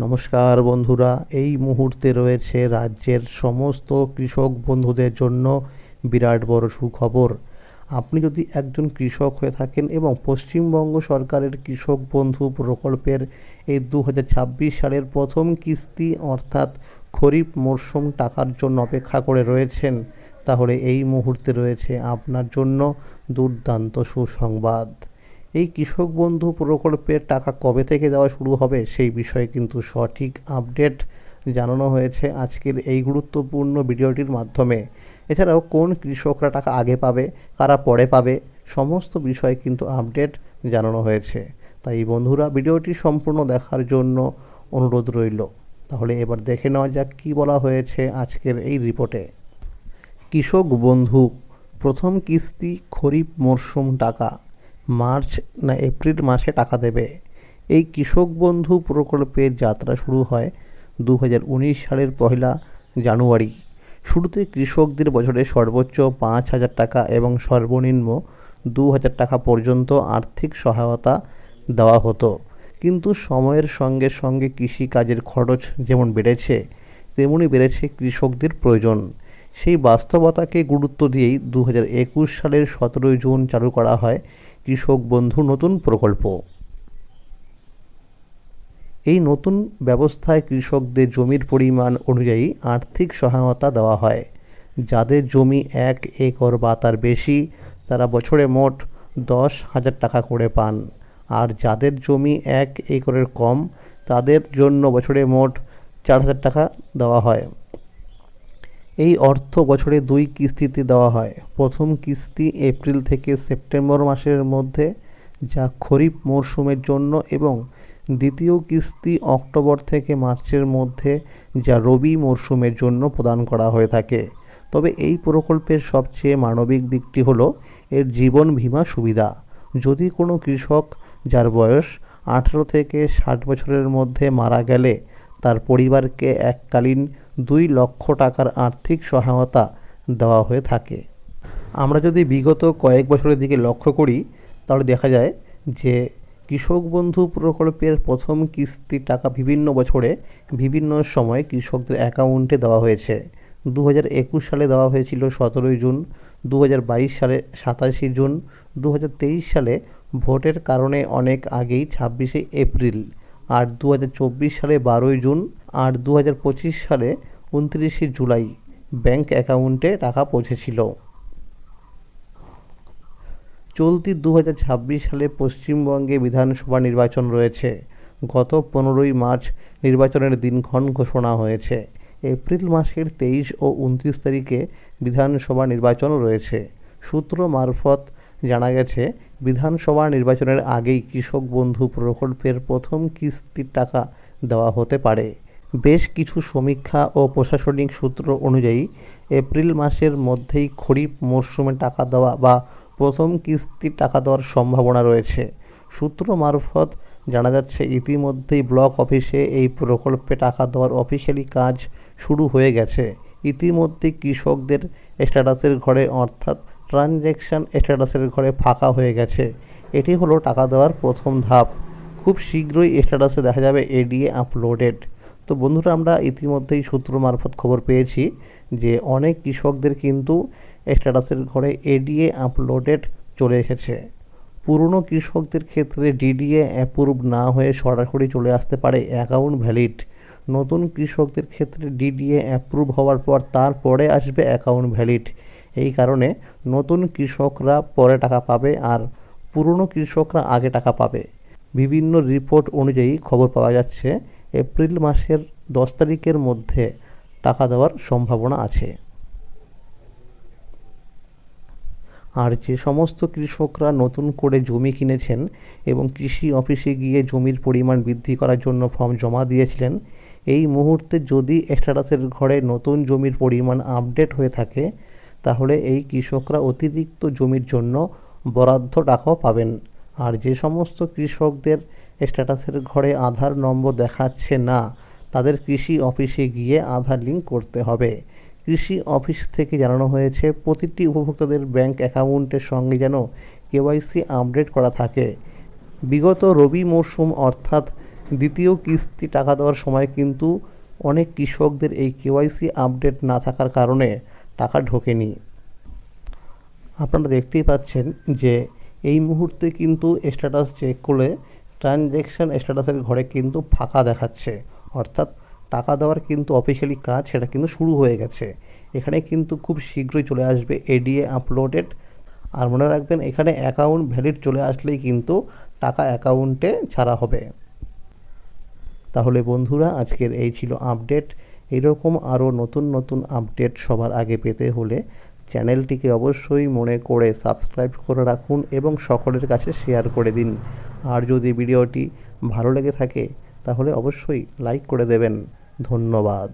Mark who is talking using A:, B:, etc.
A: নমস্কার বন্ধুরা, এই মুহূর্তে রয়েছে রাজ্যের সমস্ত কৃষক বন্ধুদের জন্য বিরাট বড় সুখবর। আপনি যদি একজন কৃষক হয়ে থাকেন এবং পশ্চিমবঙ্গ সরকারের কৃষক বন্ধু প্রকল্পের এই 2026 সালের প্রথম কিস্তি অর্থাৎ খরিফ মরশুম টাকার জন্য অপেক্ষা করে রয়েছেন, তাহলে এই মুহূর্তে রয়েছে আপনার জন্য দুর্দান্ত সুসংবাদ। এই কৃষক বন্ধু প্রকল্পের টাকা কবে থেকে দেওয়া শুরু হবে সেই বিষয়ে কিন্তু সঠিক আপডেট জানানো হয়েছে আজকের এই গুরুত্বপূর্ণ ভিডিওটির মাধ্যমে। এছাড়াও কোন কৃষকরা টাকা আগে পাবে, কারা পরে পাবে, সমস্ত বিষয়ে কিন্তু আপডেট জানানো হয়েছে। তাই বন্ধুরা, ভিডিওটি সম্পূর্ণ দেখার জন্য অনুরোধ রইল। তাহলে এবার দেখে নেওয়া যাক কী বলা হয়েছে আজকের এই রিপোর্টে। কৃষক বন্ধু প্রথম কিস্তি খরিফ মরশুম টাকা মার্চ না এপ্রিল মাসে টাকা দেবে। এই কৃষক বন্ধু প্রকল্পের যাত্রা শুরু হয় 2019 সালের 1 জানুয়ারি। শুরুতে কৃষকদের বছরে সর্বোচ্চ 5,000 টাকা এবং সর্বনিম্ন 2,000 টাকা পর্যন্ত আর্থিক সহায়তা দেওয়া হতো। কিন্তু সময়ের সঙ্গে সঙ্গে কৃষিকাজের খরচ যেমন বেড়েছে, তেমনি বেড়েছে কৃষকদের প্রয়োজন। সেই বাস্তবতাকে গুরুত্ব দিয়েই 2021 সালের 17 জুন চালু করা হয় কৃষক বন্ধু নতুন প্রকল্প। এই নতুন ব্যবস্থায় কৃষকদের জমির পরিমাণ অনুযায়ী আর্থিক সহায়তা দেওয়া হয়। যাদের জমি 1 একর বা তার বেশি, তারা বছরে মোট 10,000 টাকা করে পান। আর যাদের জমি 1 একরের কম, তাদের জন্য বছরে মোট 4,000 টাকা দেওয়া হয়। এই অর্থ বছরে 2 কিস্তিতে দেওয়া হয়। প্রথম কিস্তি এপ্রিল থেকে সেপ্টেম্বর মাসের মধ্যে, যা খরিফ মরশুমের জন্য, এবং দ্বিতীয় কিস্তি অক্টোবর থেকে মার্চের মধ্যে, যা রবি মরশুমের জন্য প্রদান করা হয়ে থাকে। তবে এই প্রকল্পের সবচেয়ে মানবিক দিকটি হলো এর জীবন বীমা সুবিধা। যদি কোনো কৃষক যার বয়স 18 থেকে 60 বছরের মধ্যে মারা গেলে, তার পরিবারকে এককালীন 2 লক্ষ টাকার আর্থিক সহায়তা দেওয়া হয়ে থাকে। আমরা যদি বিগত কয়েক বছরের দিকে লক্ষ্য করি, তাহলে দেখা যায় যে কৃষক বন্ধু প্রকল্পের প্রথম কিস্তির টাকা বিভিন্ন বছরে বিভিন্ন সময়ে কৃষকদের অ্যাকাউন্টে দেওয়া হয়েছে। 2021 সালে দেওয়া হয়েছিল 17 জুন, 2022 সালে 27 জুন, 2023 সালে ভোটের কারণে অনেক আগেই 26 এপ্রিল, আর 2024 সালে 12 জুন, আর 2025 সালে 29 জুলাই ব্যাংক অ্যাকাউন্টে টাকা পৌঁছেছিল। চলতি 2026 সালে পশ্চিমবঙ্গে বিধানসভা নির্বাচন রয়েছে। গত 15 মার্চ নির্বাচনের দিনক্ষণ ঘোষণা হয়েছে। এপ্রিল মাসের 23 ও 29 তারিখে বিধানসভা নির্বাচন রয়েছে। সূত্র মারফত জানা গেছে, বিধানসভা নির্বাচনের আগেই কৃষক বন্ধু প্রকল্পের প্রথম কিস্তির টাকা দেওয়া হতে পারে। বেশ কিছু সমীক্ষা ও প্রশাসনিক সূত্র অনুযায়ী এপ্রিল মাসের মধ্যেই খরিফ মরশুমে টাকা দেওয়া বা প্রথম কিস্তির টাকা দেওয়ার সম্ভাবনা রয়েছে। সূত্র মারফত জানা যাচ্ছে, ইতিমধ্যেই ব্লক অফিসে এই প্রকল্পে টাকা দেওয়ার অফিসিয়ালি কাজ শুরু হয়ে গেছে। ইতিমধ্যে কৃষকদের স্ট্যাটাসের ঘরে অর্থাৎ ট্রানজ্যাকশান স্ট্যাটাসের ঘরে ফাঁকা হয়ে গেছে। এটি হলো টাকা দেওয়ার প্রথম ধাপ। খুব শীঘ্রই স্ট্যাটাসে দেখা যাবে এডিএ আপলোডেড। তো বন্ধুরা, আমরা ইতিমধ্যেই সূত্র মারফত খবর পেয়েছি যে অনেক কৃষকদের কিন্তু স্ট্যাটাসের ঘরে এডিএ আপলোডেড চলে এসেছে। পুরনো কৃষকদের ক্ষেত্রে ডিডিএ অ্যাপ্রুভ না হয়ে সরাসরি চলে আসতে পারে অ্যাকাউন্ট ভ্যালিড। নতুন কৃষকদের ক্ষেত্রে ডিডিএ অ্যাপ্রুভ হওয়ার পর তারপরে আসবে অ্যাকাউন্ট ভ্যালিড। এই কারণে নতুন কৃষকরা পরে টাকা পাবে আর পুরনো কৃষকরা আগে টাকা পাবে। বিভিন্ন রিপোর্ট অনুযায়ী খবর পাওয়া যাচ্ছে এপ্রিল মাসের 10 তারিখের মধ্যে টাকা দেওয়ার সম্ভাবনা আছে। আর যে সমস্ত কৃষকরা নতুন করে জমি কিনেছেন এবং কৃষি অফিসে গিয়ে জমির পরিমাণ বৃদ্ধি করার জন্য ফর্ম জমা দিয়েছিলেন, এই মুহূর্তে যদি স্ট্যাটাসের ঘরে নতুন জমির পরিমাণ আপডেট হয়ে থাকে, তাহলে এই কৃষকরা অতিরিক্ত জমির জন্য বরাদ্দ টাকাও পাবেন। আর যে সমস্ত কৃষকদের স্ট্যাটাসের ঘরে আধার নম্বর দেখাচ্ছে না, তাদের কৃষি অফিসে গিয়ে আধার লিঙ্ক করতে হবে। কৃষি অফিস থেকে জানানো হয়েছে, প্রতিটি উপভোক্তাদের ব্যাংক অ্যাকাউন্টের সঙ্গে যেন কেওয়াইসি আপডেট করা থাকে। বিগত রবি মরশুম অর্থাৎ দ্বিতীয় কিস্তি টাকা দেওয়ার সময় কিন্তু অনেক কৃষকদের এই কেওয়াইসি আপডেট না থাকার কারণে টাকা ঢোকেনি। আপনারা দেখতেই পাচ্ছেন যে এই মুহূর্তে কিন্তু স্ট্যাটাস চেক করলে ট্রানজ্যাকশান স্ট্যাটাসের ঘরে কিন্তু ফাঁকা দেখাচ্ছে, অর্থাৎ টাকা দেওয়ার কিন্তু অফিসিয়ালি কাজ সেটা কিন্তু শুরু হয়ে গেছে। এখানে কিন্তু খুব শীঘ্রই চলে আসবে এডিএ আপলোডেড। আর মনে রাখবেন, এখানে অ্যাকাউন্ট ভ্যালিড চলে আসলেই কিন্তু টাকা অ্যাকাউন্টে ছাড়া হবে। তাহলে বন্ধুরা, আজকের এই ছিল আপডেট। এইরকম আরও নতুন নতুন আপডেট সবার আগে পেতে হলে চ্যানেলটিকে অবশ্যই মনে করে সাবস্ক্রাইব করে রাখুন এবং সকলের কাছে শেয়ার করে দিন। আর যদি ভিডিওটি ভালো লেগে থাকে তাহলে অবশ্যই লাইক করে দেবেন। ধন্যবাদ।